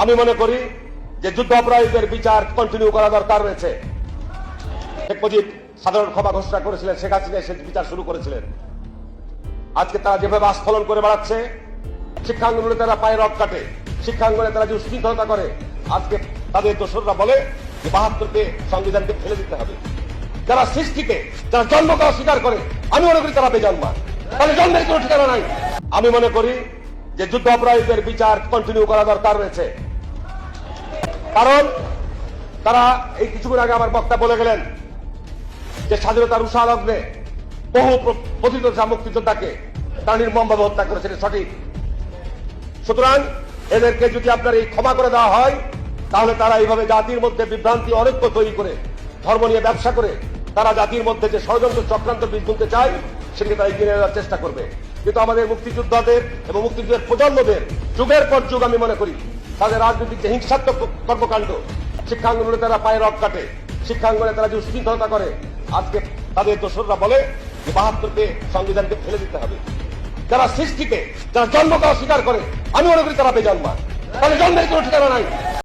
আমি মনে করি যে যুদ্ধ অপরাধীদের বিচার কন্টিনিউ করা দরকার রয়েছে। শেখ মুজিব সাধারণ ক্ষমা ঘোষণা করেছিলেন, শেখ হাসিনা সে বিচার শুরু করেছিলেন। আজকে তারা যেভাবে আস্ফলন করে বেড়াচ্ছে, শিক্ষাঙ্গনে তারা পায়ে রক কাটে, শিক্ষাঙ্গনে তারা যে উশৃঙ্খলতা করে, আজকে তাদের দোসররা বলে যে ৭২কে সংবিধানকে ফেলে দিতে হবে। যারা সৃষ্টিকে, যারা জন্মকে অস্বীকার করে, আমি মনে করি তারা বেজন্মা, তাদের জন্মের কোনো ঠিকানা নাই। আমি মনে করি যে যুদ্ধ অপরাধীদের বিচার কন্টিনিউ করা দরকার রয়েছে, কারণ তারা এই কিছুক্ষণ আগে আমার বক্তা বলে গেলেন যে স্বাধীনতার উষা লগ্নে বহু পতিত মুক্তিযোদ্ধাকে তারা নির্মমভাবে হত্যা করেছে, সঠিক। সুতরাং এদেরকে যদি আপনার এই ক্ষমা করে দেওয়া হয়, তাহলে তারা এইভাবে জাতির মধ্যে বিভ্রান্তি অনৈক্য তৈরি করে, ধর্ম নিয়ে ব্যবসা করে, তারা জাতির মধ্যে যে ষড়যন্ত্র চক্রান্ত বীজ তুলতে চায় সেটাকে তারা এগিয়ে নেওয়ার চেষ্টা করবে। কিন্তু আমাদের মুক্তিযোদ্ধাদের এবং মুক্তিযুদ্ধের প্রজন্মদের যুগের পর যুগ আমি মনে করি তাদের রাজনৈতিক যে হিংসাত্মক কর্মকাণ্ড, শিক্ষাঙ্গনে তারা পায়ে রক কাটে, শিক্ষাঙ্গনে তারা যে উশৃঙ্খলতা করে, আজকে তাদের দোসররা বলে যে ৭২কে সংবিধানকে ফেলে দিতে হবে। যারা সৃষ্টিকে, যারা জন্মকে অস্বীকার করে, আমি মনে করি তারা বেজন্মা, তাদের জন্মের কোনো ঠিকানা নাই।